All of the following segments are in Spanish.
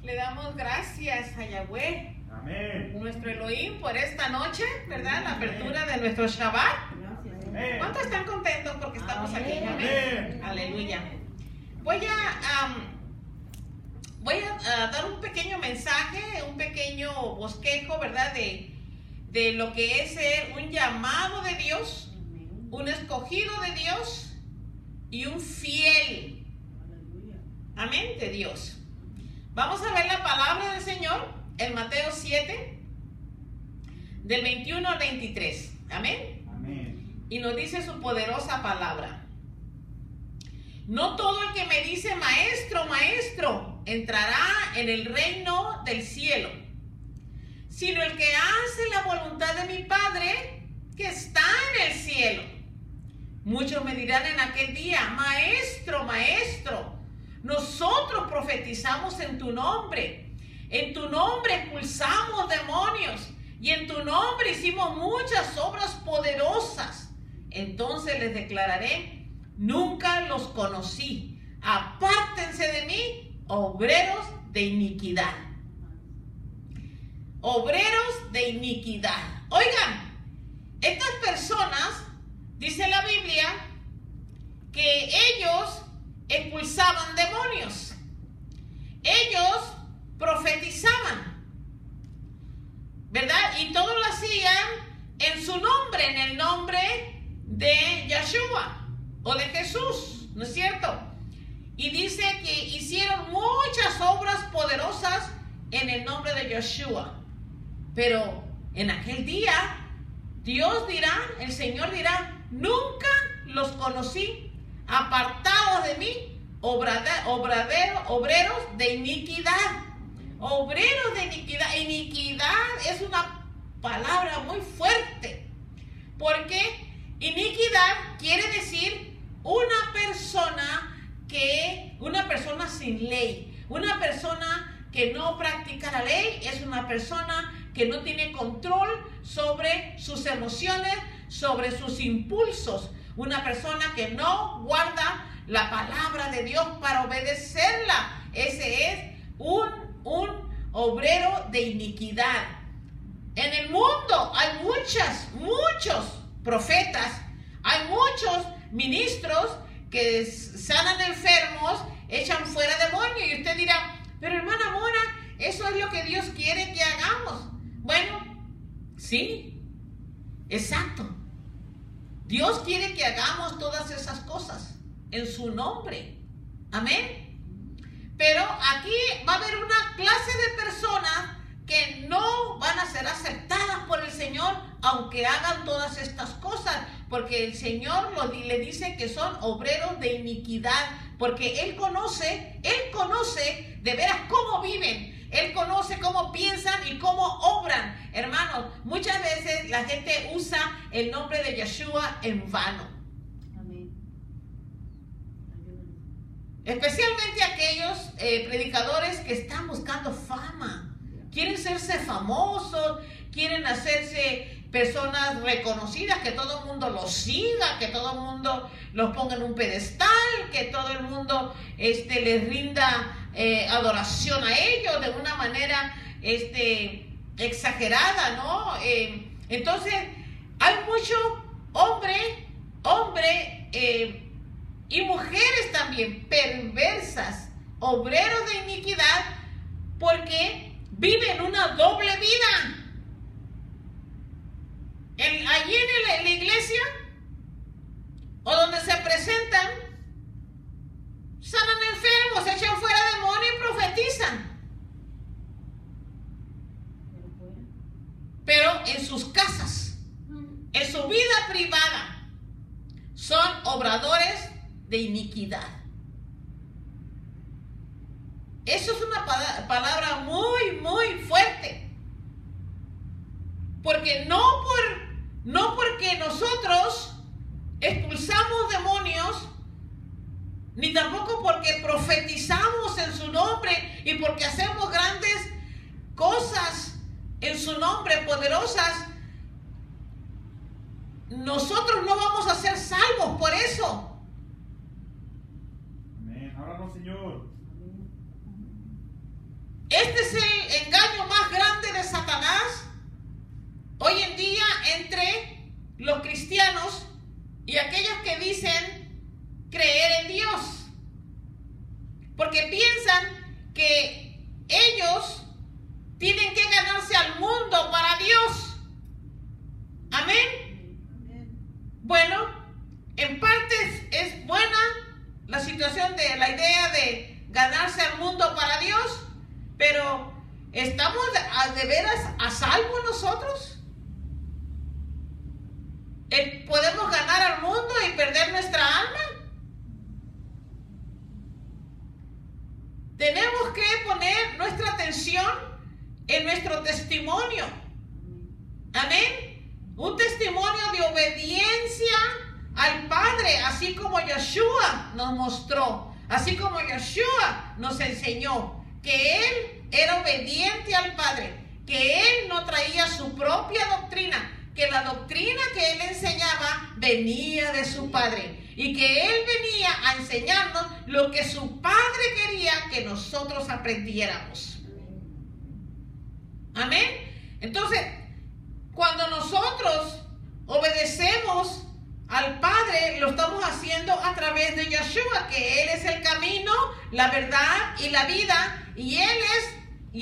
Le damos gracias a Yahweh, Amén. nuestro Elohim, por esta noche, ¿verdad? La apertura de nuestro Shabbat. Amén. ¿Cuántos están contentos porque estamos aquí? Amén. Amén. Aleluya. Voy a dar un pequeño mensaje, un pequeño bosquejo, ¿verdad? De lo que es un llamado de Dios, un escogido de Dios y un fiel. Amén, de Dios. Vamos a ver la palabra del Señor en Mateo 7, del 21 al 23. Amén. Amén. Y nos dice su poderosa palabra. No todo el que me dice maestro, maestro, entrará en el reino del cielo, sino el que hace la voluntad de mi Padre que está en el cielo. Muchos me dirán en aquel día, maestro, maestro, nosotros profetizamos en tu nombre expulsamos demonios y en tu nombre hicimos muchas obras poderosas. Entonces les declararé, nunca los conocí, apártense de mí, obreros de iniquidad. Obreros de iniquidad. Oigan, estas personas, dice la Biblia, que ellos expulsaban demonios. Ellos profetizaban, ¿verdad? Y todo lo hacían en su nombre, en el nombre de Yeshua o de Jesús, ¿no es cierto? Y dice que hicieron muchas obras poderosas en el nombre de Yeshua. Pero en aquel día, Dios dirá, el Señor dirá, nunca los conocí. Apartados de mí, obreros de iniquidad. Obreros de iniquidad. Iniquidad es una palabra muy fuerte, porque iniquidad quiere decir una persona sin ley, una persona que no practica la ley, es una persona que no tiene control sobre sus emociones, sobre sus impulsos. Una persona que no guarda la palabra de Dios para obedecerla. Ese es un obrero de iniquidad. En el mundo hay muchos profetas, hay muchos ministros que sanan enfermos, echan fuera demonios. Y usted dirá, pero hermana Mora, eso es lo que Dios quiere que hagamos. Bueno, sí, exacto. Dios quiere que hagamos todas esas cosas en su nombre. Amén. Pero aquí va a haber una clase de personas que no van a ser aceptadas por el Señor, aunque hagan todas estas cosas, porque el Señor le dice que son obreros de iniquidad, porque Él conoce de veras cómo viven. Él conoce cómo piensan y cómo obran. Hermanos, muchas veces la gente usa el nombre de Yeshua en vano. Amén. Especialmente aquellos predicadores que están buscando fama. Quieren hacerse famosos, quieren hacerse personas reconocidas, que todo el mundo los siga, que todo el mundo los ponga en un pedestal, que todo el mundo les rinda adoración a ellos de una manera exagerada, ¿no? Entonces hay mucho hombre y mujeres también perversas, obreros de iniquidad, porque viven una doble vida. Allí en la iglesia, o donde se presentan, sanan enfermos, echan fuera demonios y profetizan. Pero en sus casas, en su vida privada, son obradores de iniquidad. Eso es una palabra muy, muy fuerte. Porque no porque nosotros expulsamos demonios, ni tampoco porque profetizamos en su nombre y porque hacemos grandes cosas en su nombre, poderosas, nosotros no vamos a ser salvos por eso. Amén. Háblanos, Señor. Este es el engaño más grande de Satanás hoy en día entre los cristianos y aquellos que dicen creer en Dios. Porque piensan que ellos tienen que ganarse al mundo para Dios. Amén. Bueno, en parte es buena la situación de la idea de ganarse al mundo para Dios, pero ¿estamos de veras a salvo nosotros? ¿Podemos ganar al mundo y perder nuestra alma? Tenemos que poner nuestra atención en nuestro testimonio. Amén. Un testimonio de obediencia al Padre, así como Yeshua nos mostró, así como Yeshua nos enseñó que Él era obediente al Padre, que Él no traía su propia doctrina, que la doctrina que Él enseñaba venía de su Padre y que Él venía a enseñarnos lo que su Padre quería que nosotros aprendiéramos. Amén. Entonces, cuando nosotros obedecemos al Padre, lo estamos haciendo a través de Yeshua, que Él es el camino, la verdad y la vida, y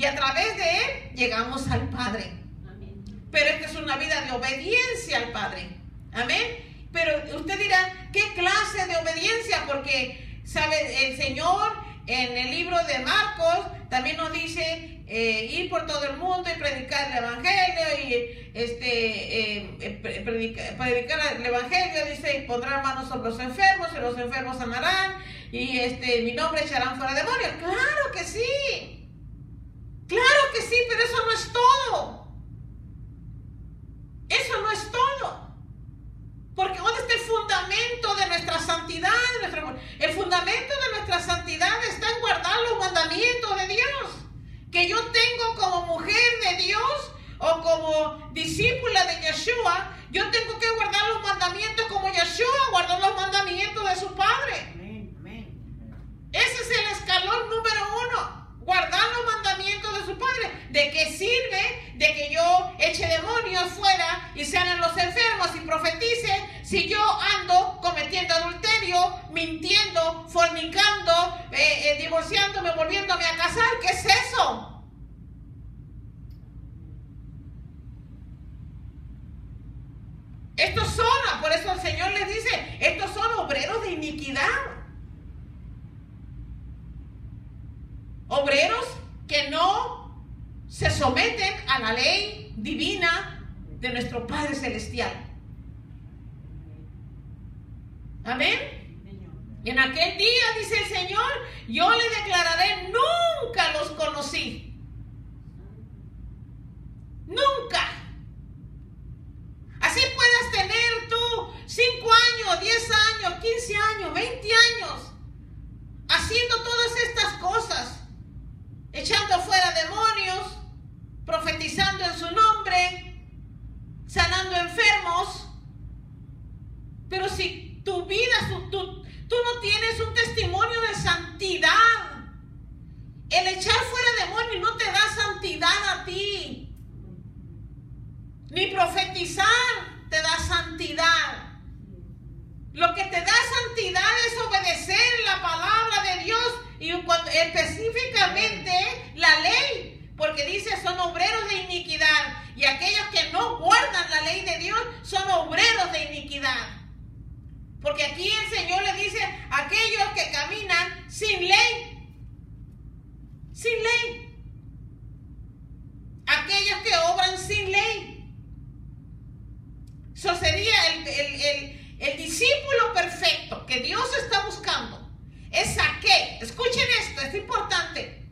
a través de Él llegamos al Padre. Amén. Pero esta es una vida de obediencia al Padre. Amén. Pero usted dirá, ¿qué clase de obediencia? Porque, ¿sabe? El Señor en el libro de Marcos también nos dice ir por todo el mundo y predicar el Evangelio predicar el Evangelio, dice, y pondrán manos sobre los enfermos y los enfermos sanarán y mi nombre echarán fuera demonios. Claro que sí, pero eso no es todo. Eso no es todo. Porque ¿dónde está el fundamento de nuestra santidad? El fundamento de nuestra santidad está en guardar los mandamientos de Dios. Que yo tengo como mujer de Dios o como discípula de Yeshua, yo tengo que guardar los mandamientos como Yeshua guardó los mandamientos de su Padre. Amén, amén. Ese es el escalón número 1, guardar los mandamientos de su Padre. ¿De qué sirve de que yo eche demonios fuera y sanen los enfermos y profetice si yo ando cometiendo adulterio, mintiendo, fornicando, divorciándome, volviéndome a casar? ¿Qué es eso? Estos son, por eso el Señor les dice, estos son obreros de iniquidad. Obreros que no se someten a la ley divina de nuestro Padre Celestial. Amén. En aquel día, dice el Señor, yo le declararé, nunca los conocí. Nunca. Así puedas tener tú 5 años, 10 años, 15 años, 20 años, haciendo todas estas cosas, echando fuera demonios, profetizando en su nombre, sanando enfermos, pero si tu vida, tú no tienes un testimonio de santidad, el echar fuera demonios no te da santidad a ti. Ni profetizar te da santidad. Lo que te da santidad es obedecer la palabra de Dios y específicamente la ley, porque dice son obreros de iniquidad, y aquellos que no guardan la ley de Dios son obreros de iniquidad. Porque aquí el Señor le dice aquellos que caminan sin ley, aquellos que obran sin ley. Eso sería el discípulo perfecto que Dios está buscando. Es aquel, escuchen esto, es importante.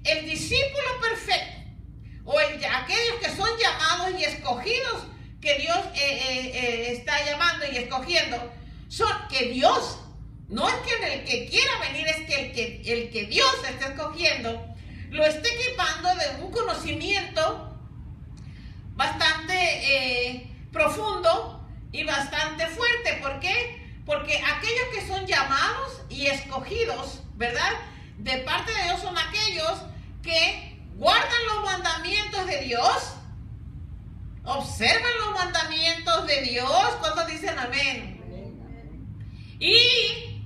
El discípulo perfecto, o aquellos que son llamados y escogidos, que Dios está llamando y escogiendo, son que Dios, no es que el que quiera venir, es que el que Dios está escogiendo, lo está equipando de un conocimiento bastante profundo y bastante fuerte. ¿Por qué? Porque aquellos que son llamados y escogidos, ¿verdad?, de parte de Dios, son aquellos que Dios, observan los mandamientos de Dios. ¿Cuántos dicen amén? Y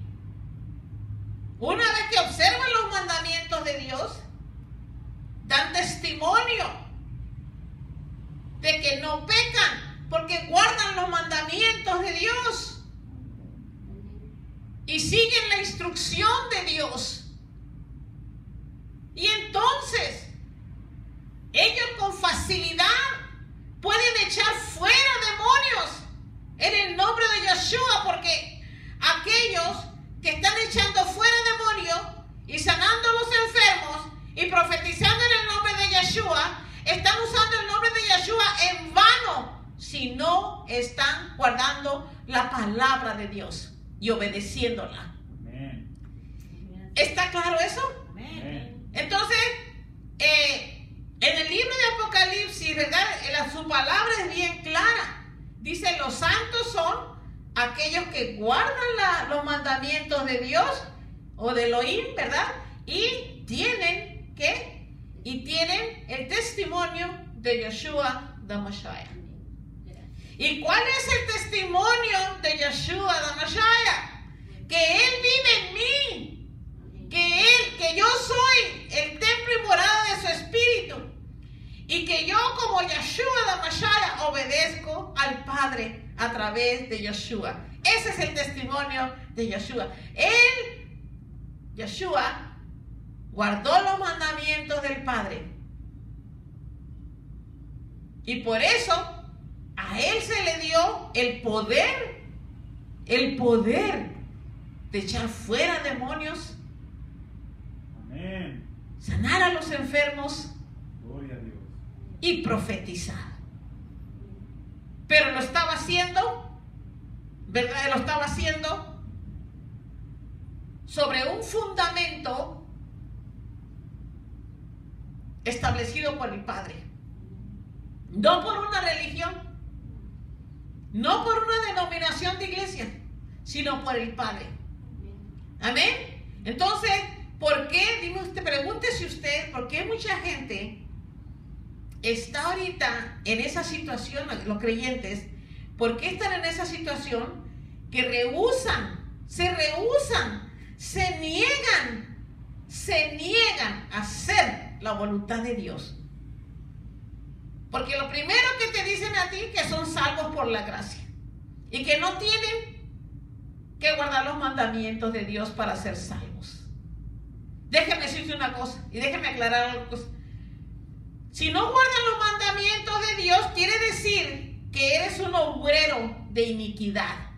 una vez que observan los mandamientos de Dios, dan testimonio de que no pecan porque guardan los mandamientos de Dios y siguen la instrucción de Dios. Y entonces ellos con facilidad pueden echar fuera demonios en el nombre de Yeshua, porque aquellos que están echando fuera demonios y sanando a los enfermos y profetizando en el nombre de Yeshua, están usando el nombre de Yeshua en vano si no están guardando la palabra de Dios y obedeciéndola. Amén. ¿Está claro eso? Amén. Entonces, en el libro de Apocalipsis, ¿verdad? Su palabra es bien clara. Dice, los santos son aquellos que guardan los mandamientos de Dios o de Elohim, ¿verdad? Y tienen, ¿qué? Y tienen el testimonio de Yeshua de Mashiach. ¿Y cuál es el testimonio de Yeshua de Mashiach? Que Él vive en mí. Que yo soy el templo y morada de su espíritu. Y que yo como Yeshua de Mashiach obedezco al Padre a través de Yeshua. Ese es el testimonio de Yeshua. Él, Yeshua, guardó los mandamientos del Padre. Y por eso a Él se le dio el poder de echar fuera demonios, Amén. sanar a los enfermos Gloria a Dios. y profetizar. Pero lo estaba haciendo, ¿verdad? Lo estaba haciendo sobre un fundamento establecido por el Padre. No por una religión, no por una denominación de iglesia, sino por el Padre. Amén. Entonces, ¿por qué? Dime usted, pregúntese usted, ¿por qué mucha gente está ahorita en esa situación, los creyentes? ¿Por qué están en esa situación que se niegan a hacer la voluntad de Dios? Porque lo primero que te dicen a ti que son salvos por la gracia y que no tienen que guardar los mandamientos de Dios para ser salvos. Déjeme decirte una cosa y déjeme aclarar algo. Si no guardan los mandamientos de Dios, quiere decir que eres un obrero de iniquidad.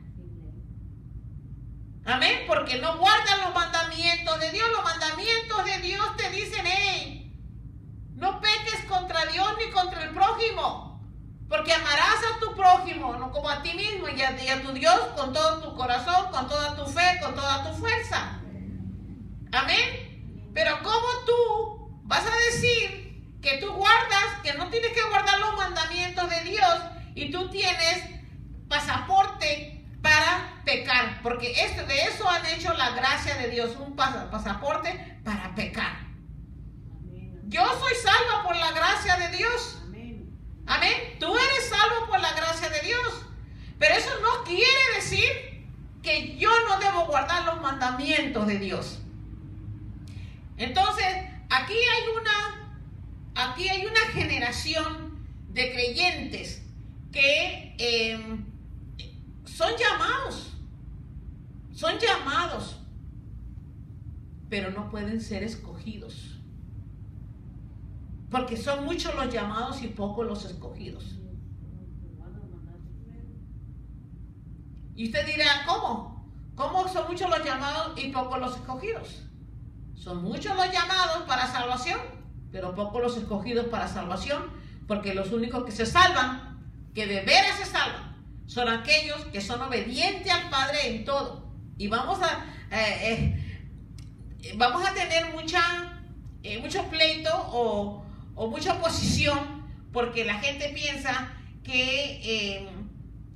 Amén, porque no guardan los mandamientos de Dios. Los mandamientos de Dios te dicen, hey, no peques contra Dios ni contra el prójimo, porque amarás a tu prójimo, no como a ti mismo, y a tu Dios con todo tu corazón, con toda tu fe, con toda tu fuerza. Amén. Pero ¿cómo tú vas a decir que tú guardas, que no tienes que guardar los mandamientos de Dios y tú tienes pasaporte para pecar? Porque de eso han hecho la gracia de Dios, un pasaporte para pecar. Yo soy salva por la gracia de Dios. Amén. Tú eres salvo por la gracia de Dios. Pero eso no quiere decir que yo no debo guardar los mandamientos de Dios. Entonces, aquí hay una generación de creyentes que son llamados, pero no pueden ser escogidos. Porque son muchos los llamados y pocos los escogidos. Y usted dirá, ¿cómo? ¿Cómo son muchos los llamados y pocos los escogidos? Son muchos los llamados para salvación, pero pocos los escogidos para salvación, porque los únicos que se salvan, que de veras se salvan, son aquellos que son obedientes al Padre en todo. Y vamos a tener mucho pleito o mucha oposición, porque la gente piensa que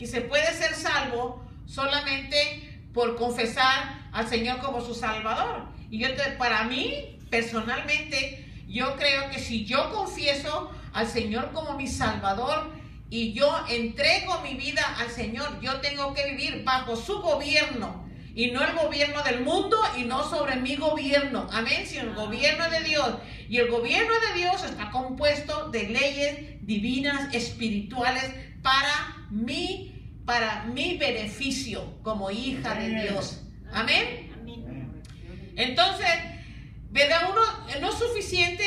se puede ser salvo solamente por confesar al Señor como su Salvador. Y para mí, personalmente, yo creo que si yo confieso al Señor como mi Salvador y yo entrego mi vida al Señor, yo tengo que vivir bajo su gobierno y no el gobierno del mundo y no sobre mi gobierno. Amén, sino el gobierno de Dios. Y el gobierno de Dios está compuesto de leyes divinas, espirituales para mi beneficio como hija de Dios. Amén. Entonces, ¿verdad? No es suficiente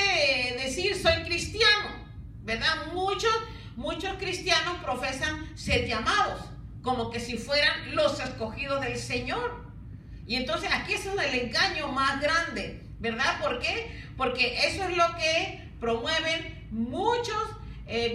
decir soy cristiano, ¿verdad? Muchos cristianos profesan ser llamados como que si fueran los escogidos del Señor. Y entonces aquí es el engaño más grande, ¿verdad? ¿Por qué? Porque eso es lo que promueven muchos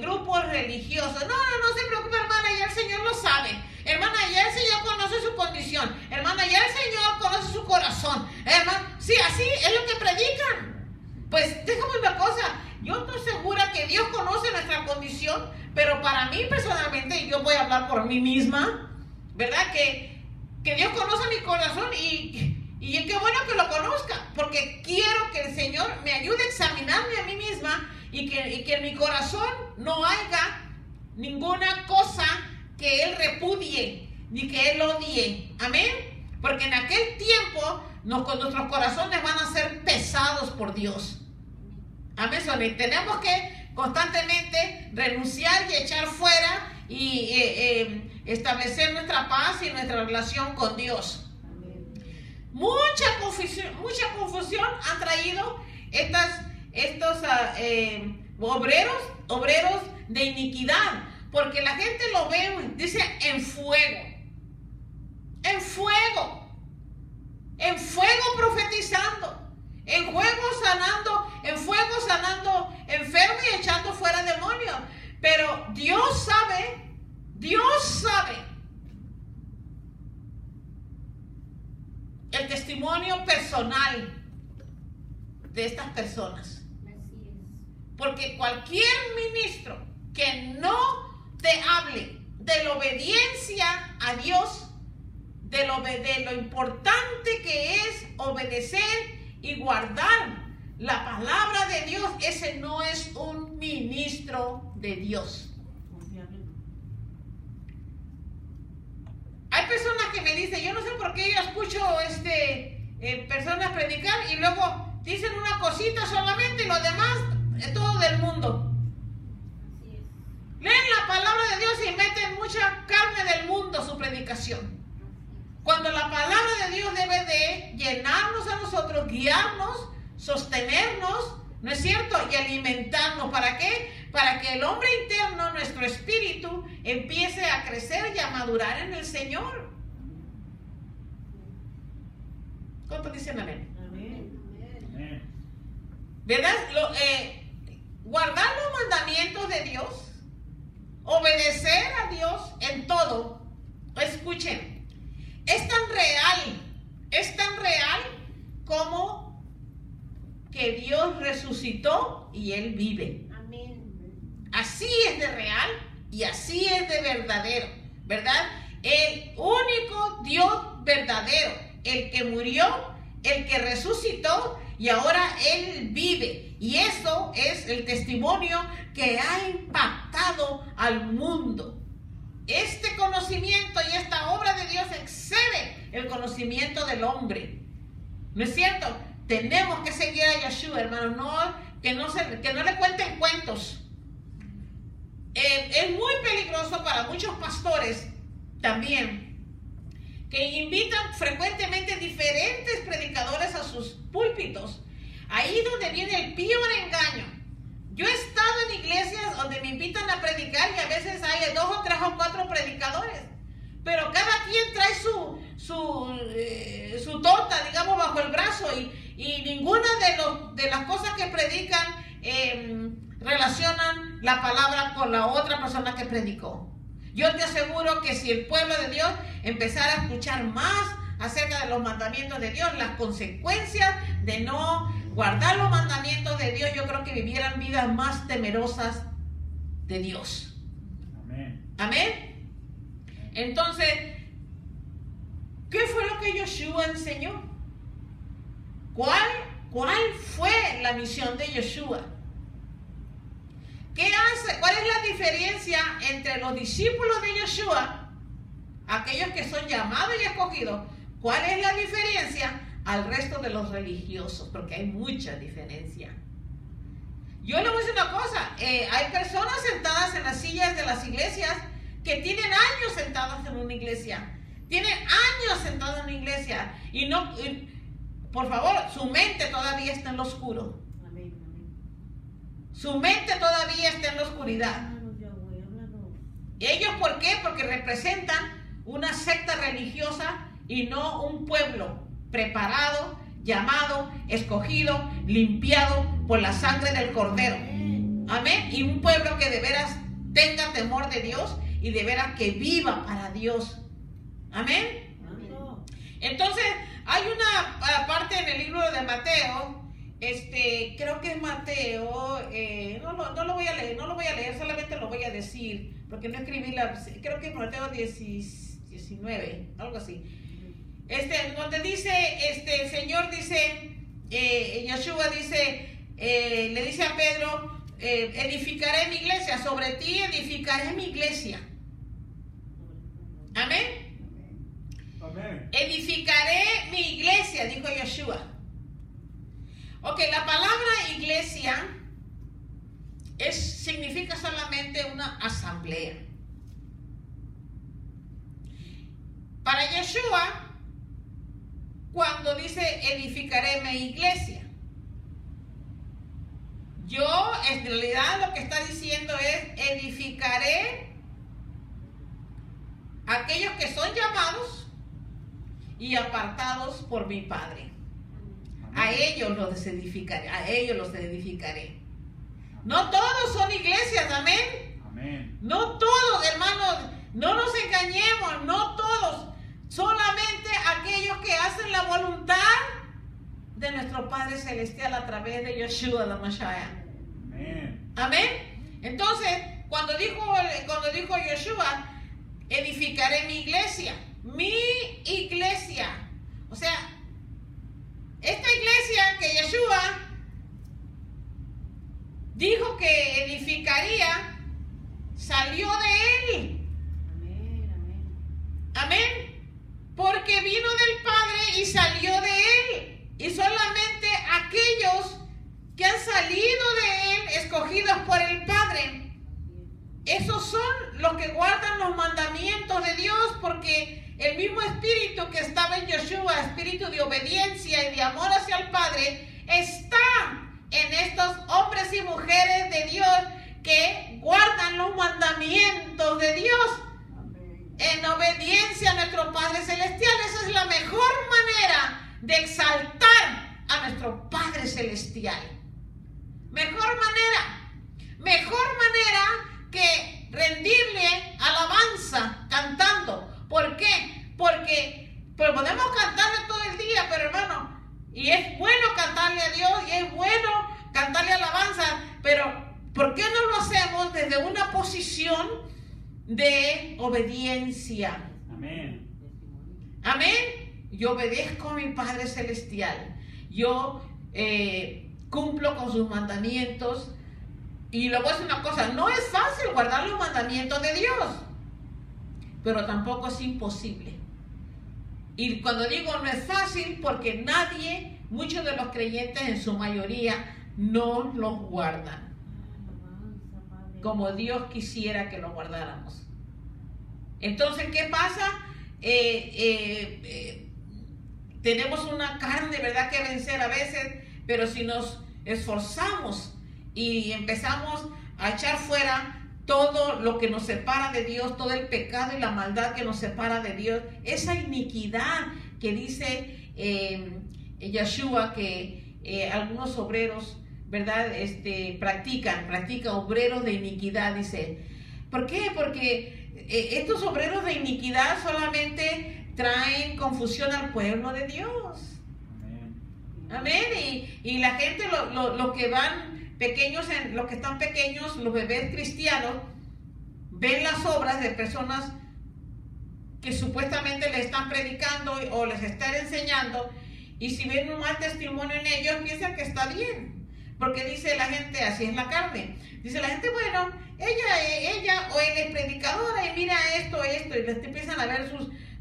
grupos religiosos. No se preocupe, hermana, ya el Señor lo sabe. Hermana, ya el Señor conoce su condición. Hermana, ya el Señor conoce su corazón. Hermana, sí, así es lo que predican. Pues déjame una cosa, yo estoy segura que Dios conoce nuestra condición, pero para mí personalmente, y yo voy a hablar por mí misma, ¿verdad? Que Dios conoce mi corazón y qué bueno que lo conozca, porque quiero que el Señor me ayude a examinarme a mí misma y que en mi corazón no haya ninguna cosa que Él repudie ni que Él odie. Amén. Porque en aquel tiempo nuestros corazones van a ser pesados por Dios. Amén. Tenemos que constantemente renunciar y echar fuera y establecer nuestra paz y nuestra relación con Dios. Mucha confusión han traído estos obreros de iniquidad, porque la gente lo ve, dice, en fuego profetizando, en fuego sanando enfermos y echando fuera demonios. Pero Dios sabe el testimonio personal de estas personas. Porque cualquier ministro que no te hable de la obediencia a Dios, de lo importante que es obedecer y guardar la palabra de Dios, ese no es un ministro de Dios. Hay personas que me dicen, yo no sé por qué yo escucho personas predicar y luego dicen una cosita solamente y lo demás es todo del mundo. Leen la palabra de Dios y meten mucha carne del mundo a su predicación. Cuando la palabra de Dios debe de llenarnos a nosotros, guiarnos, sostenernos, ¿no es cierto? Y alimentarnos. ¿Para qué? Para que el hombre interno, nuestro espíritu, empiece a crecer y a madurar en el Señor. ¿Cuántos dicen amén? Amén. ¿Verdad? Guardar los mandamientos de Dios, obedecer a Dios en todo. Escuchen, es tan real como que Dios resucitó y Él vive. Amén. Así es de real y así es de verdadero, ¿verdad? El único Dios verdadero, el que murió, el que resucitó y ahora Él vive. Y eso es el testimonio que ha impactado al mundo. Este conocimiento y esta obra de Dios excede el conocimiento del hombre. ¿No es cierto? Tenemos que seguir a Yeshua, hermano, que no le cuenten cuentos. Es muy peligroso para muchos pastores también, que invitan frecuentemente diferentes predicadores a sus púlpitos. Ahí donde viene el peor engaño. Yo he estado en iglesias donde me invitan a predicar y a veces hay 2 o 3 o 4 predicadores, pero cada quien trae su torta, digamos, bajo el brazo y ninguna de las cosas que predican relacionan la palabra con la otra persona que predicó. Yo te aseguro que si el pueblo de Dios empezara a escuchar más acerca de los mandamientos de Dios, las consecuencias de no guardar los mandamientos de Dios, yo creo que vivieran vidas más temerosas de Dios. Amén. Amén. Entonces, ¿qué fue lo que Yeshua enseñó? ¿Cuál fue la misión de Yeshua? ¿qué hace? ¿Cuál es la diferencia entre los discípulos de Yeshua, aquellos que son llamados y escogidos? ¿Cuál es la diferencia al resto de los religiosos? Porque hay mucha diferencia. Yo le voy a decir una cosa, hay personas sentadas en las sillas de las iglesias que tienen años sentadas en una iglesia. Tienen años sentados en una iglesia y no, por favor, su mente todavía está en lo oscuro. Amén, amén. Su mente todavía está en la oscuridad. Háblanos, Yahweh, háblanos. ¿Ellos por qué? Porque representan una secta religiosa y no un pueblo preparado, llamado, escogido, limpiado por la sangre del Cordero. Amén. Y un pueblo que de veras tenga temor de Dios y de veras que viva para Dios. Amén. Ando. Entonces, hay una parte en el libro de Mateo, creo que es Mateo, no lo voy a leer, solamente lo voy a decir, porque no escribí creo que es Mateo 19, algo así. Donde dice, el Señor dice, Yeshua dice, le dice a Pedro, edificaré mi iglesia, sobre ti edificaré mi iglesia. Amén. Amén. Edificaré mi iglesia, dijo Yeshua. Ok, la palabra iglesia significa solamente una asamblea. Para Yeshua, cuando dice edificaré mi iglesia, en realidad lo que está diciendo es edificaré aquellos que son llamados y apartados por mi Padre. A ellos los edificaré. No todos son iglesias, amén. Amén. No todos, hermanos, no nos engañemos, no todos. Solamente aquellos que hacen la voluntad de nuestro Padre Celestial a través de Yeshua la Mashiach. Amén. Amén. Entonces, cuando dijo Yeshua, edificaré mi iglesia. Mi iglesia. O sea, esta iglesia que Yeshua dijo que edificaría, salió de él. Amén, amén. Amén. Porque vino del Padre y salió de él. Y solamente aquellos que han salido de él, escogidos por el Padre, esos son los que guardan los mandamientos de Dios, porque el mismo espíritu que estaba en Yeshua, espíritu de obediencia y de amor hacia el Padre, está en estos hombres y mujeres de Dios que guardan los mandamientos de Dios en obediencia a nuestro Padre Celestial. Esa es la mejor manera de exaltar a nuestro Padre Celestial. Mejor manera que rendirle alabanza cantando. ¿Por qué? Porque pues podemos cantarle todo el día, pero hermano, y es bueno cantarle a Dios y es bueno cantarle alabanza, pero ¿por qué no lo hacemos desde una posición de obediencia? Amén. Amén. Yo obedezco a mi Padre Celestial. Yo cumplo con sus mandamientos. Y le voy a decir una cosa, no es fácil guardar los mandamientos de Dios, pero tampoco es imposible. Y cuando digo no es fácil, porque muchos de los creyentes en su mayoría, no los guardan Alabanza, Padre. como Dios quisiera que los guardáramos. Entonces, ¿qué pasa? Tenemos una carne, ¿verdad?, que vencer a veces, pero si nos esforzamos y empezamos a echar fuera todo lo que nos separa de Dios, todo el pecado y la maldad que nos separa de Dios, esa iniquidad que dice Yeshua que algunos obreros, ¿verdad?, practican obreros de iniquidad, dice. ¿Por qué? Porque estos obreros de iniquidad solamente traen confusión al pueblo de Dios. Amén. Amén. Y la gente, los que van pequeños, los que están pequeños, los bebés cristianos, ven las obras de personas que supuestamente le están predicando o les están enseñando, y si ven un mal testimonio en ellos, piensan que está bien. Porque dice la gente, así es la carne. Dice la gente, bueno, ella o él es predicadora y mira esto, y les empiezan a ver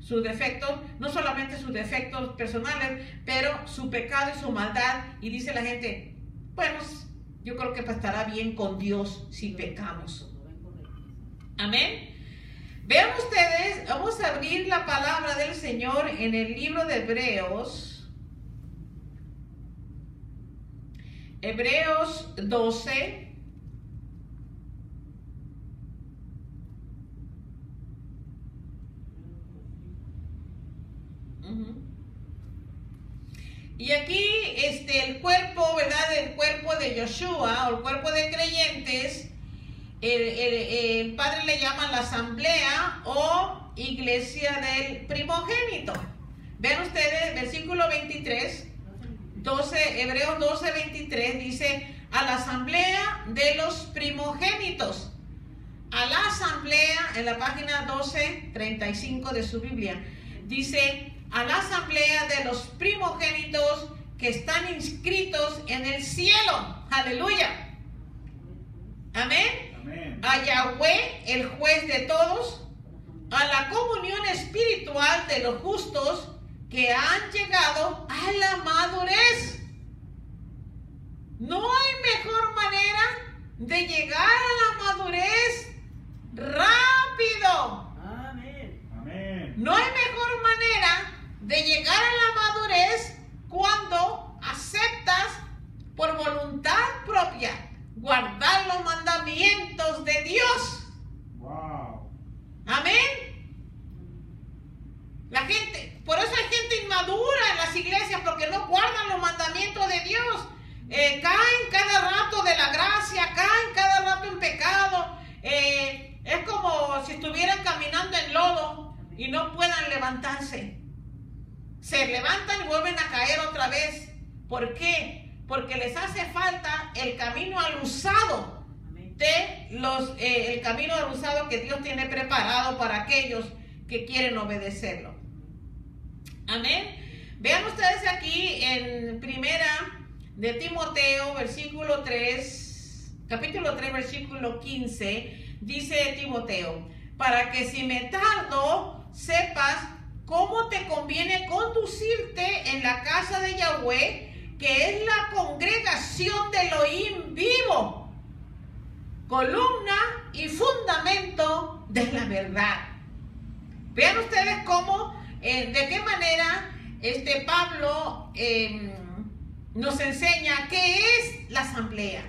sus defectos, no solamente sus defectos personales, pero su pecado y su maldad. Y dice la gente, bueno, yo creo que estará bien con Dios si pecamos. Amén. Vean ustedes, vamos a abrir la palabra del Señor en el libro de Hebreos. Hebreos 12. Y aquí el cuerpo, ¿verdad? El cuerpo de Yoshua o el cuerpo de creyentes, el Padre le llama la asamblea o iglesia del primogénito. Vean ustedes, versículo 23, 12, Hebreos 12, 23, dice, a la asamblea de los primogénitos. A la asamblea, en la página 12, 35 de su Biblia, dice, a la asamblea de los primogénitos que están inscritos en el cielo. Aleluya. Amén. Amén. A Yahweh, el juez de todos, a la comunión espiritual de los justos que han llegado a la madurez. No hay mejor manera de llegar a la madurez rápido. Amén. Amén. No hay mejor manera de llegar a la madurez cuando aceptas por voluntad propia guardar los mandamientos de Dios. Wow. Amén. La gente, por eso hay gente inmadura en las iglesias, porque no guardan los mandamientos de Dios. Caen cada rato de la gracia, caen cada rato en pecado. Es como si estuvieran caminando en lodo y no puedan levantarse. Se levantan y vuelven a caer otra vez. ¿Por qué? Porque les hace falta el camino al usado el camino al usado que Dios tiene preparado para aquellos que quieren obedecerlo. Amén. Vean ustedes aquí en primera de Timoteo, versículo 3, capítulo 3, versículo 15, dice Timoteo, para que si me tardo, sepas cómo te conviene conducirte en la casa de Yahweh, que es la congregación de Elohim vivo, columna y fundamento de la verdad. Vean ustedes cómo, de qué manera Pablo nos enseña qué es la asamblea,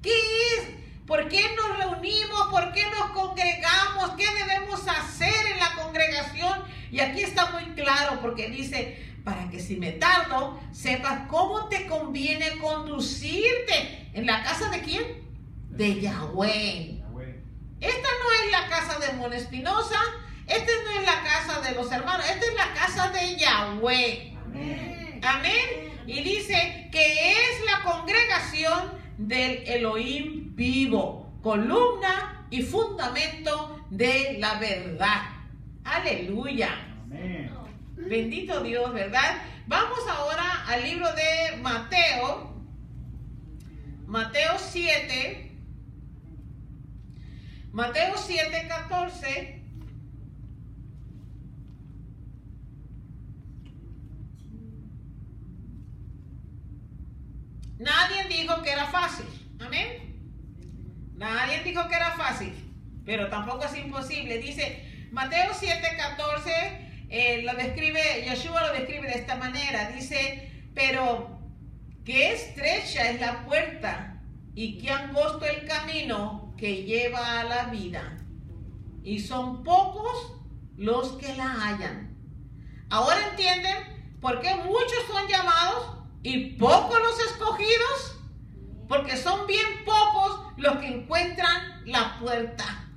qué es, por qué nos reunimos, por qué nos congregamos, qué debemos hacer en la congregación. Y aquí está muy claro porque dice, para que si me tardo, sepas cómo te conviene conducirte. ¿En la casa de quién? De Yahweh. Esta no es la casa de Mona Espinosa, esta no es la casa de los hermanos, esta es la casa de Yahweh. Amén. Amén. Y dice que es la congregación del Elohim vivo, columna y fundamento de la verdad. Aleluya. Amén. Bendito Dios, ¿verdad? Vamos ahora al libro de Mateo. Mateo 7. Mateo 7, 14. Nadie dijo que era fácil. Amén. Nadie dijo que era fácil, pero tampoco es imposible. Dice Mateo 7, 14, lo describe, Yeshua lo describe de esta manera. Dice, pero qué estrecha es la puerta y qué angosto el camino que lleva a la vida, y son pocos los que la hallan. Ahora entienden por qué muchos son llamados y pocos los escogidos, porque son bien pocos los que encuentran la puerta.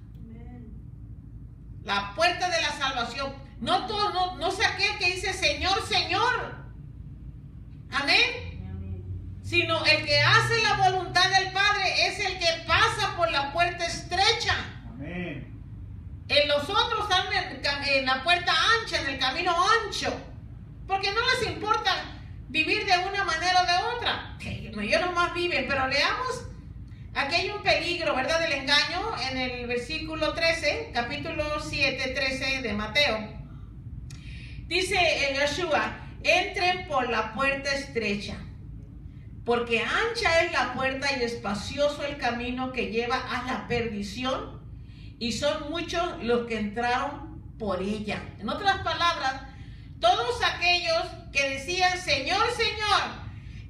La puerta de la salvación. No todo, no sé aquel que dice Señor, Señor. Amén. Sino el que hace la voluntad del Padre es el que pasa por la puerta estrecha. Amén. Los otros están en la puerta ancha, en el camino ancho, porque no les importa. vivir de una manera o de otra. Ellos nomás viven, pero leamos. Aquí hay un peligro, ¿verdad? Del engaño en el versículo 13, capítulo 7, 13 de Mateo. Dice Yeshua, entren por la puerta estrecha, porque ancha es la puerta y espacioso el camino que lleva a la perdición, y son muchos los que entraron por ella. En otras palabras, todos aquellos que decían, Señor, Señor,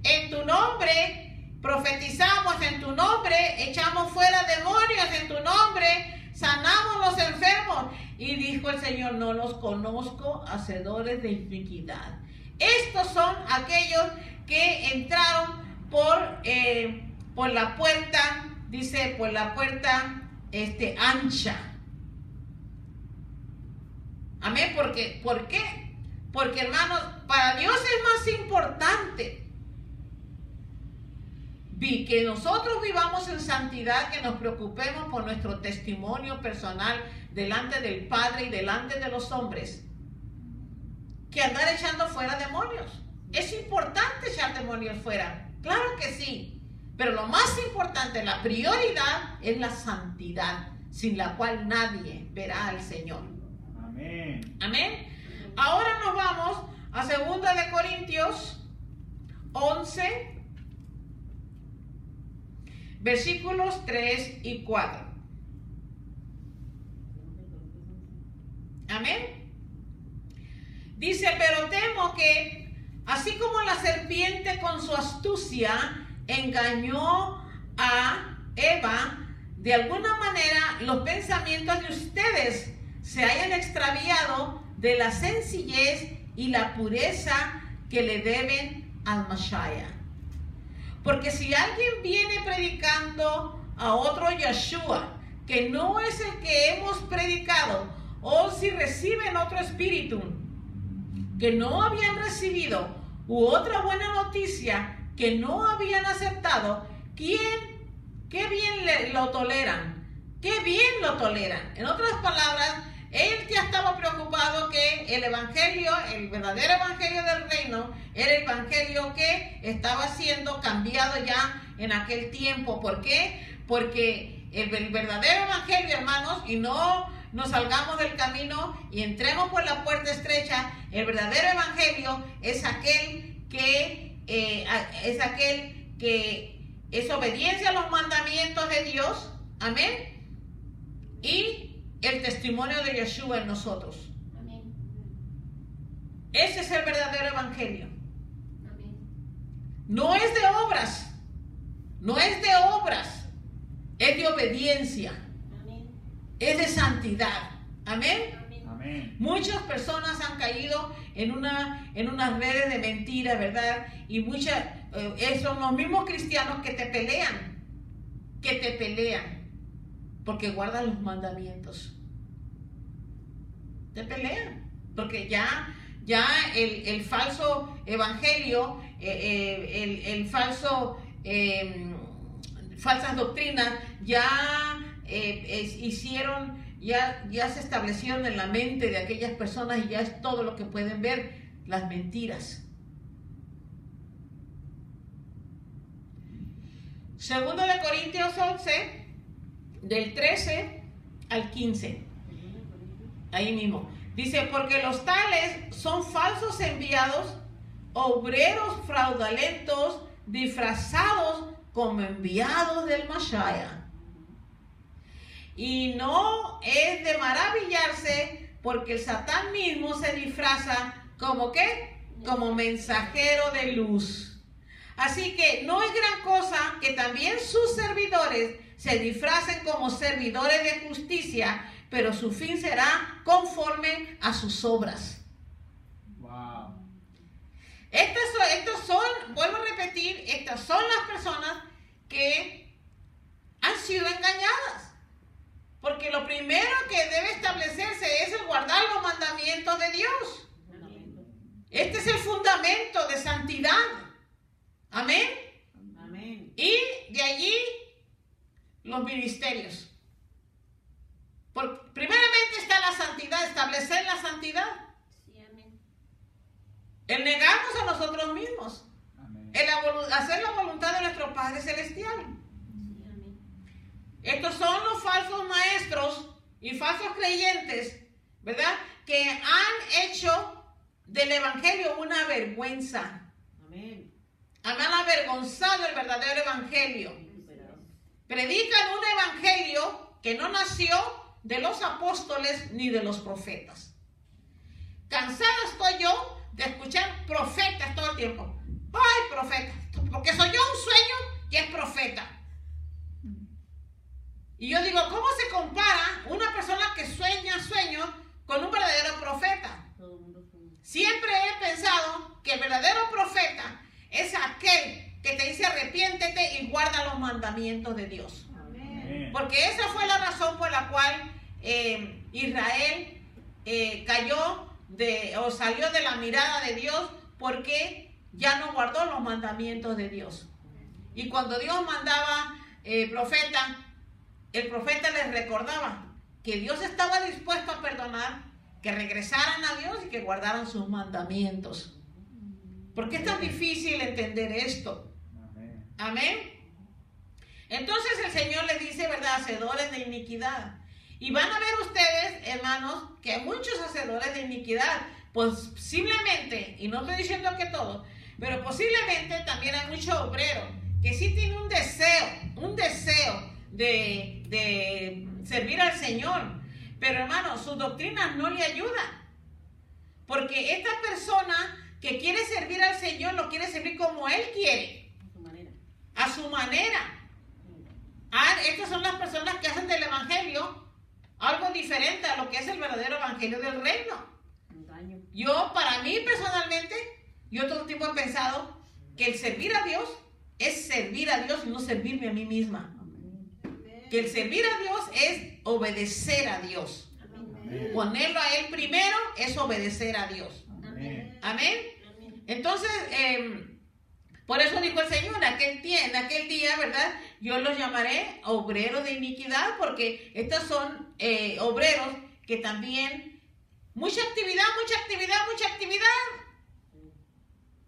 en tu nombre profetizamos, en tu nombre echamos fuera demonios, en tu nombre sanamos los enfermos. Y dijo el Señor, no los conozco, hacedores de iniquidad. Estos son aquellos que entraron por la puerta, dice, por la puerta ancha. Amén. ¿Por qué? Porque, hermanos, para Dios es más importante que nosotros vivamos en santidad, que nos preocupemos por nuestro testimonio personal delante del Padre y delante de los hombres, que andar echando fuera demonios. Es importante echar demonios fuera, claro que sí, pero lo más importante, la prioridad, es la santidad, sin la cual nadie verá al Señor. Amén. Amén. Ahora nos vamos a 2 de Corintios 11, versículos 3 y 4. Amén. Dice, pero temo que, así como la serpiente con su astucia engañó a Eva, de alguna manera los pensamientos de ustedes se hayan extraviado de la sencillez y la pureza que le deben al Mashiach. Porque si alguien viene predicando a otro Yeshua, que no es el que hemos predicado, o si reciben otro espíritu que no habían recibido, u otra buena noticia que no habían aceptado, ¿qué bien lo toleran? ¿Qué bien lo toleran? En otras palabras, él ya estaba preocupado que el evangelio, el verdadero evangelio del reino, era el evangelio que estaba siendo cambiado ya en aquel tiempo. ¿Por qué? Porque el verdadero evangelio, hermanos, y no nos salgamos del camino y entremos por la puerta estrecha, el verdadero evangelio es aquel que es obediencia a los mandamientos de Dios. Amén. Y el testimonio de Yeshua en nosotros. Amén. Ese es el verdadero evangelio. Amén. No es de obras. No es de obras. Es de obediencia. Amén. Es de santidad. Amén. Amén. Amén. Muchas personas han caído en unas redes de mentiras, ¿verdad? Y son los mismos cristianos que te pelean. Porque guardan los mandamientos. Te pelean. Porque ya el falso evangelio, falsas doctrinas, ya se establecieron en la mente de aquellas personas y ya es todo lo que pueden ver, las mentiras. 2 de Corintios 11, del 13 al 15. Ahí mismo. Dice, porque los tales son falsos enviados, obreros fraudulentos, disfrazados como enviados del Mashiach. Y no es de maravillarse, porque el Satán mismo se disfraza como ¿qué? Como mensajero de luz. Así que no es gran cosa que también sus servidores se disfracen como servidores de justicia, pero su fin será conforme a sus obras. Wow. Estas son, vuelvo a repetir, estas son las personas que han sido engañadas. Porque lo primero que debe establecerse es el guardar los mandamientos de Dios. Este es el fundamento de santidad. Amén. Amén. Y de allí los ministerios. Primeramente está la santidad, establecer la santidad. Sí, amén. el negarnos a nosotros mismos, Amén. el hacer la voluntad de nuestro Padre Celestial. Sí, amén. Estos son los falsos maestros y falsos creyentes, ¿verdad? Que han hecho del Evangelio una vergüenza. Amén. Han avergonzado el verdadero Evangelio. Superado. Predican un Evangelio que no nació de los apóstoles ni de los profetas. Cansada estoy yo de escuchar profetas todo el tiempo. Ay, profeta, porque soy yo un sueño que es profeta. Y yo digo, ¿cómo se compara una persona que sueña sueños con un verdadero profeta? Todo el mundo sueña. Siempre he pensado que el verdadero profeta es aquel que te dice arrepiéntete y guarda los mandamientos de Dios. Amén. Porque esa fue la razón por la cual Israel salió de la mirada de Dios, porque ya no guardó los mandamientos de Dios. Y cuando Dios mandaba profeta, el profeta les recordaba que Dios estaba dispuesto a perdonar, que regresaran a Dios y que guardaran sus mandamientos. ¿Por qué es tan difícil entender esto? Amén. Amén. Entonces el Señor les dice, ¿verdad? Hacedores de iniquidad. Y van a ver ustedes, hermanos, que hay muchos hacedores de iniquidad. Posiblemente, y no estoy diciendo que todos, pero posiblemente también hay muchos obreros que sí tienen un deseo de servir al Señor. Pero hermanos, sus doctrinas no le ayudan. Porque esta persona que quiere servir al Señor lo quiere servir como Él quiere, A su manera. a su manera. Estas son las personas que hacen del Evangelio algo diferente a lo que es el verdadero Evangelio del reino. Engaño. Para mí personalmente, yo todo el tiempo he pensado que el servir a Dios es servir a Dios y no servirme a mí misma. Amén. Que el servir a Dios es obedecer a Dios. Amén. Ponerlo a Él primero es obedecer a Dios. Amén. Amén. Amén. Entonces, por eso dijo el Señor, en aquel día, ¿verdad? Yo los llamaré obreros de iniquidad, porque estos son obreros que también, mucha actividad,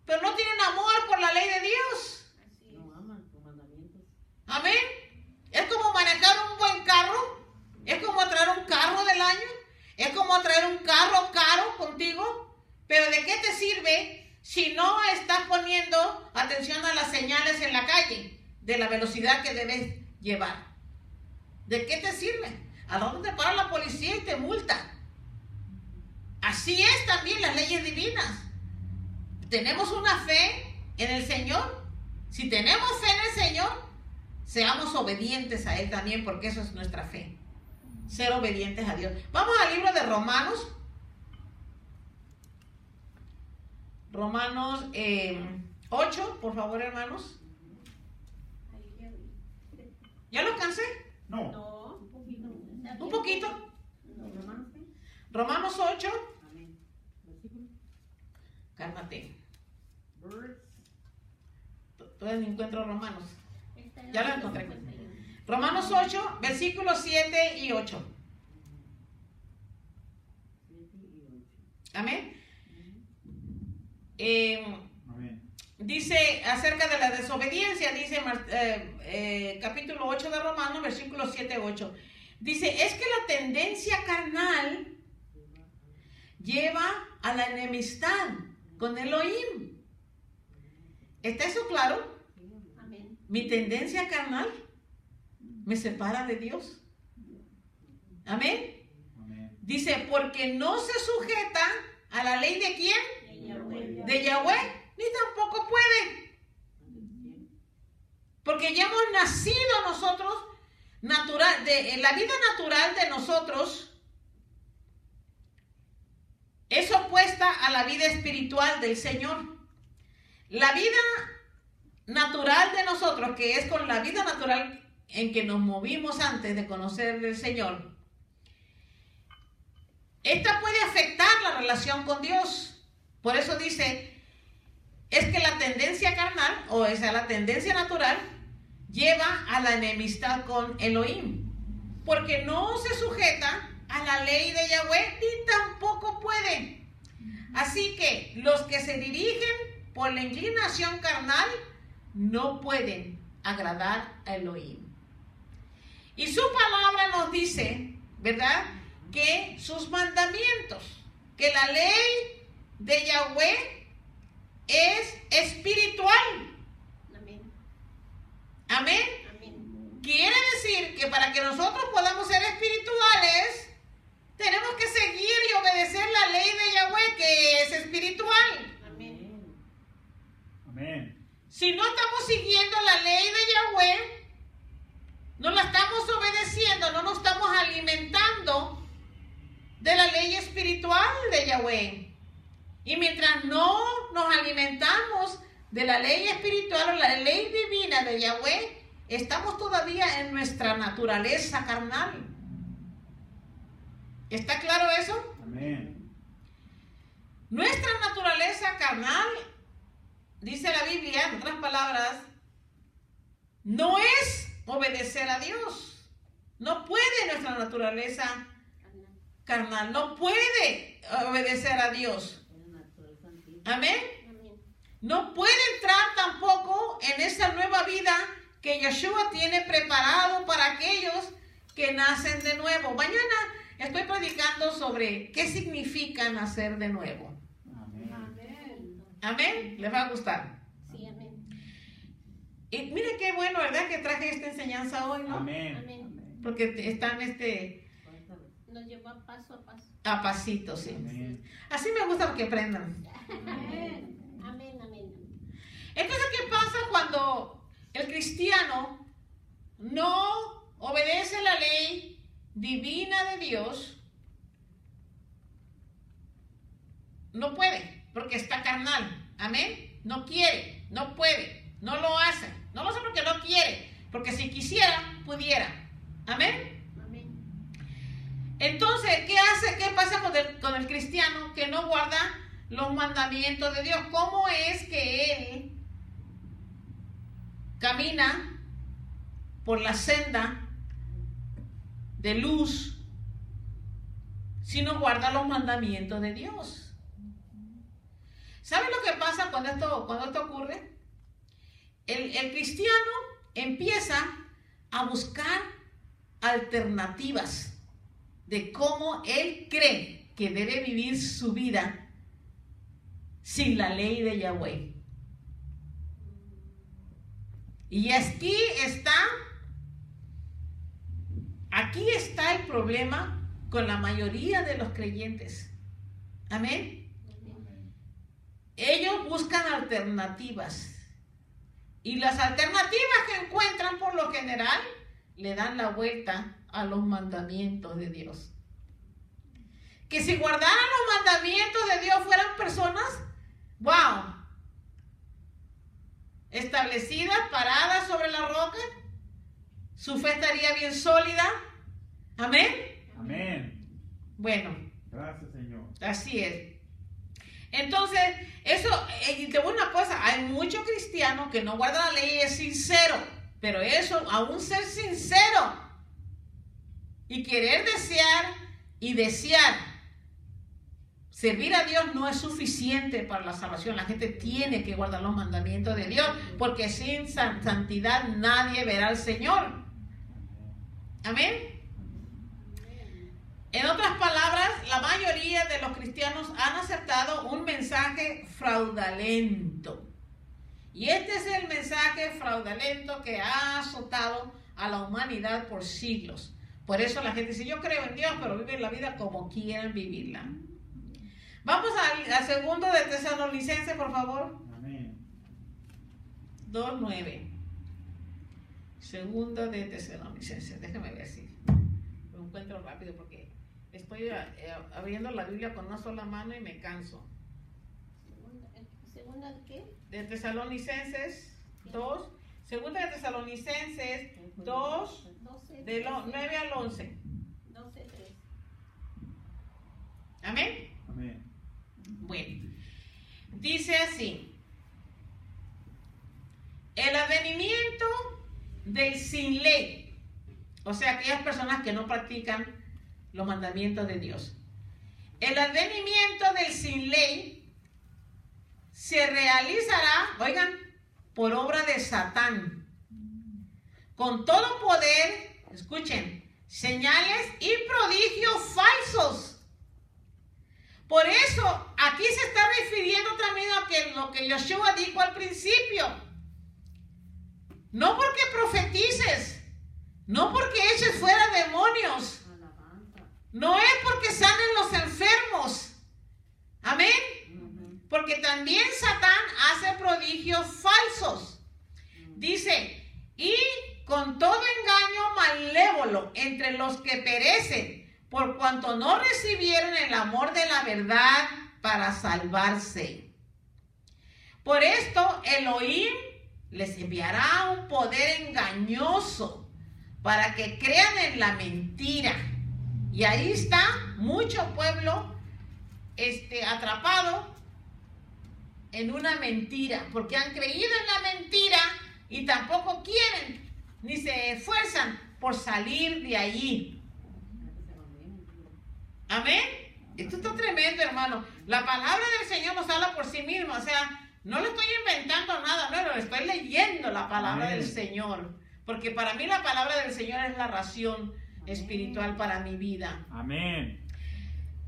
pero no tienen amor por la ley de Dios. No aman tus mandamientos. Amén. Es como manejar un buen carro, es como traer un carro del año, es como traer un carro caro contigo, pero ¿de qué te sirve si no estás poniendo atención a las señales en la calle de la velocidad que debes llevar? ¿De qué te sirve? ¿A dónde te para la policía y te multa? Así es también las leyes divinas. ¿Tenemos una fe en el Señor? Si tenemos fe en el Señor, seamos obedientes a Él también, porque eso es nuestra fe. Ser obedientes a Dios. Vamos al libro de Romanos. Romanos 8, por favor, hermanos. ¿Ya lo alcancé? No. No, un poquito. Un poquito. No, hermanos, ¿qué? Romanos 8. Amén. Versículo. Cálmate. Verse. Todavía no encuentro Romanos. Está Ya lo encontré. Romanos 8, versículos 7 y 8. 7 y 8. Amén. Amén. Dice acerca de la desobediencia, dice capítulo 8 de Romanos, versículos 7 y 8. Dice, es que la tendencia carnal lleva a la enemistad con Elohim. ¿Está eso claro? Amén. Mi tendencia carnal me separa de Dios. Amén. Amén. Dice, porque no se sujeta a la ley de quién? De Yahweh, ni tampoco puede. Porque ya hemos nacido nosotros, la vida natural de nosotros es opuesta a la vida espiritual del Señor. La vida natural de nosotros, que es con la vida natural en que nos movimos antes de conocer al Señor, esta puede afectar la relación con Dios. Por eso dice, es que la tendencia carnal, la tendencia natural, lleva a la enemistad con Elohim, porque no se sujeta a la ley de Yahweh, ni tampoco puede. Así que los que se dirigen por la inclinación carnal no pueden agradar a Elohim. Y su palabra nos dice, ¿verdad?, que sus mandamientos, que la ley de Yahweh es espiritual. Amén. Amén. Amén. Quiere decir que para que nosotros podamos ser espirituales, tenemos que seguir y obedecer la ley de Yahweh, que es espiritual. Amén. Amén. Si no estamos siguiendo la ley de Yahweh, no la estamos obedeciendo, no nos estamos alimentando de la ley espiritual de Yahweh. Y mientras no nos alimentamos de la ley espiritual o la ley divina de Yahweh, estamos todavía en nuestra naturaleza carnal. ¿Está claro eso? Amén. Nuestra naturaleza carnal, dice la Biblia, en otras palabras, no es obedecer a Dios. No puede nuestra naturaleza carnal, no puede obedecer a Dios. Amén. Amén. No puede entrar tampoco en esa nueva vida que Yeshua tiene preparado para aquellos que nacen de nuevo. Mañana estoy predicando sobre qué significa nacer de nuevo. Amén. Amén. Amén. ¿Les va a gustar? Sí, amén. Y mire qué bueno, ¿verdad?, que traje esta enseñanza hoy, ¿no? Amén. Amén. Porque están Nos lleva paso a paso. a pasitos, sí. Amén. Así me gusta que aprendan. Amén. Amén, amén. Entonces, ¿qué pasa cuando el cristiano no obedece la ley divina de Dios? No puede, porque está carnal. Amén. No quiere, no puede, no lo hace. No lo hace porque no quiere, porque si quisiera, pudiera. Amén. Amén. Entonces, ¿qué hace? ¿Qué pasa con el cristiano que no guarda los mandamientos de Dios? ¿Cómo es que él camina por la senda de luz si no guarda los mandamientos de Dios? ¿Saben lo que pasa cuando esto ocurre? El cristiano empieza a buscar alternativas de cómo él cree que debe vivir su vida sin la ley de Yahweh. Y aquí está el problema con la mayoría de los creyentes. Amén. Ellos buscan alternativas. Y las alternativas que encuentran por lo general le dan la vuelta a los mandamientos de Dios. Que si guardaran los mandamientos de Dios fueran personas, wow, establecidas, paradas sobre la roca, su fe estaría bien sólida. Amén. Amén. Bueno, Gracias, Señor. así es. Entonces, eso, y te voy a una cosa, hay muchos cristianos que no guardan la ley y es sincero, pero eso, aún ser sincero y querer desear servir a Dios no es suficiente para la salvación. La gente tiene que guardar los mandamientos de Dios, porque sin santidad nadie verá al Señor. Amén. En otras palabras, la mayoría de los cristianos han aceptado un mensaje fraudulento. Y este es el mensaje fraudulento que ha azotado a la humanidad por siglos. Por eso la gente dice, yo creo en Dios, pero viven la vida como quieran vivirla. Vamos a segundo de Tesalonicenses, por favor. Amén. 2:9. Segundo de Tesalonicenses. Déjame ver si lo encuentro rápido porque estoy abriendo la Biblia con una sola mano y me canso. ¿Segunda de qué? De Tesalonicenses 2. Segunda de Tesalonicenses 2, 12. de 9 al 11. 12, 3. Amén. Amén. Bueno, dice así: el advenimiento del sin ley, o sea, aquellas personas que no practican los mandamientos de Dios. El advenimiento del sin ley se realizará, oigan, por obra de Satán, con todo poder, escuchen, señales y prodigios falsos. Por eso, aquí se está refiriendo también a lo que Yoshua dijo al principio. No porque profetices, no porque eches fuera demonios, no es porque sanen los enfermos. Amén. Porque también Satán hace prodigios falsos. Dice, y con todo engaño malévolo entre los que perecen, por cuanto no recibieron el amor de la verdad para salvarse. Por esto Elohim les enviará un poder engañoso para que crean en la mentira. Y ahí está mucho pueblo atrapado en una mentira, porque han creído en la mentira y tampoco quieren ni se esfuerzan por salir de allí. Amén. Esto está tremendo, hermano. La palabra del Señor nos habla por sí misma. O sea, no le estoy inventando nada, no, le estoy leyendo la palabra del Señor. Porque para mí la palabra del Señor es la ración espiritual para mi vida. Amén.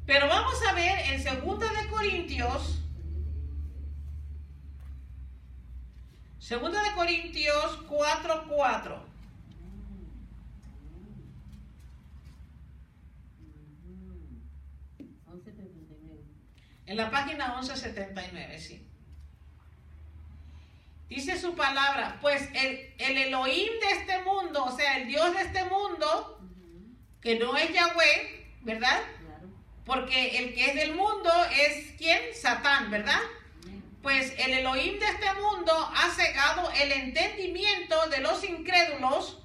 Pero vamos a ver en 2 de Corintios. 2 de Corintios 4:4. En la página 1179, sí. Dice su palabra, pues el Elohim de este mundo, o sea, el Dios de este mundo, que no es Yahweh, ¿verdad? Porque el que es del mundo es ¿quién? Satán, ¿verdad? Pues el Elohim de este mundo ha cegado el entendimiento de los incrédulos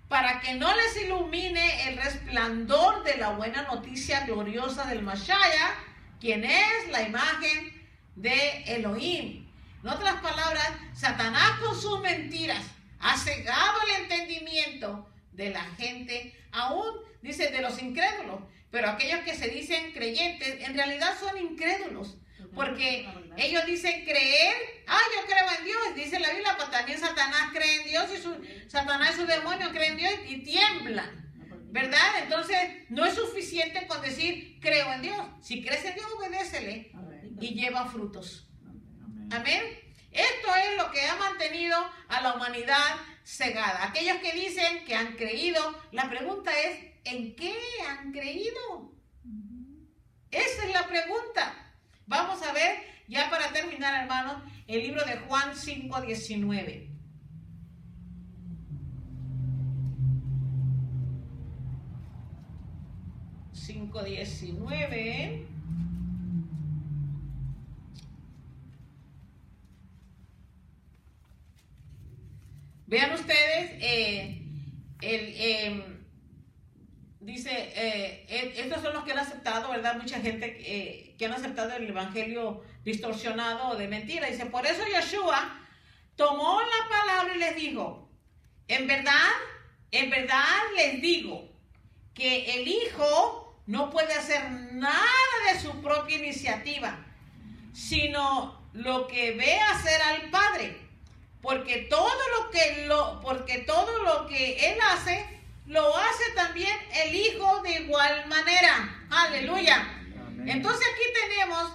para que no les ilumine el resplandor de la buena noticia gloriosa del Mashiach, quien es la imagen de Elohim. En otras palabras, Satanás con sus mentiras ha cegado el entendimiento de la gente, aún, dice, de los incrédulos. Pero aquellos que se dicen creyentes, en realidad son incrédulos. Porque ellos dicen creer, yo creo en Dios, dice la Biblia, pero también Satanás cree en Dios y Satanás y sus demonios creen en Dios y tiemblan, ¿verdad? Entonces no es suficiente con decir creo en Dios. Si crees en Dios, obedécele y lleva frutos. Amén. Esto es lo que ha mantenido a la humanidad cegada. Aquellos que dicen que han creído, la pregunta es, ¿en qué han creído? Esa es la pregunta. Vamos a ver, ya para terminar, hermanos, el libro de Juan 5:19. Vean ustedes, dice, estos son los que han aceptado, ¿verdad? Mucha gente que han aceptado el evangelio distorsionado de mentira. Dice, por eso Yoshua tomó la palabra y les dijo, en verdad les digo que el Hijo no puede hacer nada de su propia iniciativa, sino lo que ve hacer al Padre, porque todo lo que Él hace, lo hace también el Hijo de igual manera. Aleluya. Amén. Entonces aquí tenemos,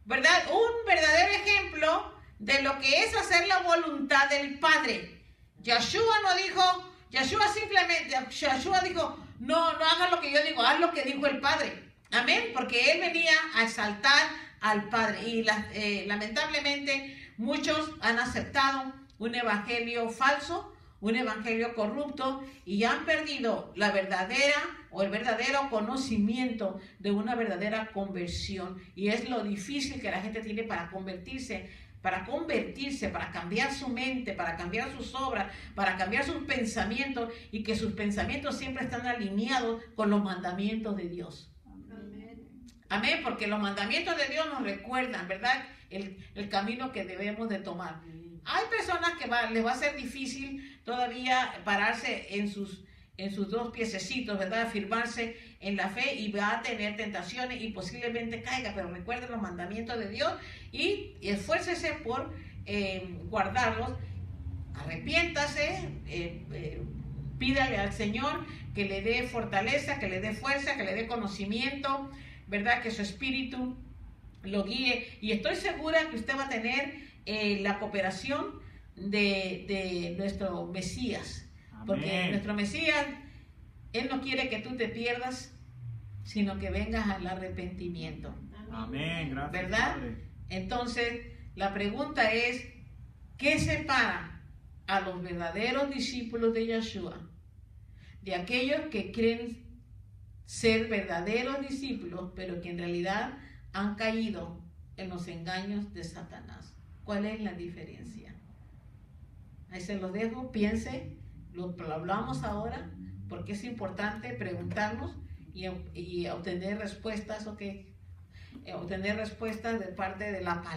¿verdad?, un verdadero ejemplo de lo que es hacer la voluntad del Padre. Yeshua dijo, no hagas lo que yo digo, haz lo que dijo el Padre. Amén, porque Él venía a exaltar al Padre. Y lamentablemente muchos han aceptado un evangelio falso, un evangelio corrupto, y han perdido la verdadera o el verdadero conocimiento de una verdadera conversión. Y es lo difícil que la gente tiene para convertirse, para cambiar su mente, para cambiar sus obras, para cambiar sus pensamientos, y que sus pensamientos siempre están alineados con los mandamientos de Dios. Amén. Amén, porque los mandamientos de Dios nos recuerdan, ¿verdad?, el camino que debemos de tomar. Hay personas que les va a ser difícil todavía pararse en sus en sus dos piececitos, ¿verdad? Afirmarse en la fe y va a tener tentaciones y posiblemente caiga, pero recuerde los mandamientos de Dios y esfuércese por guardarlos. Arrepiéntase, pídale al Señor que le dé fortaleza, que le dé fuerza, que le dé conocimiento, ¿verdad? Que su espíritu lo guíe. Y estoy segura que usted va a tener la cooperación de nuestro Mesías. Porque Amén. nuestro Mesías, Él no quiere que tú te pierdas, sino que vengas al arrepentimiento. Amén. Gracias, ¿Verdad? Padre. Entonces, la pregunta es, ¿qué separa a los verdaderos discípulos de Yeshua de aquellos que creen ser verdaderos discípulos, pero que en realidad han caído en los engaños de Satanás? ¿Cuál es la diferencia? Ahí se los dejo, piense, lo hablamos ahora, porque es importante preguntarnos y obtener respuestas, obtener respuestas de parte de la palabra.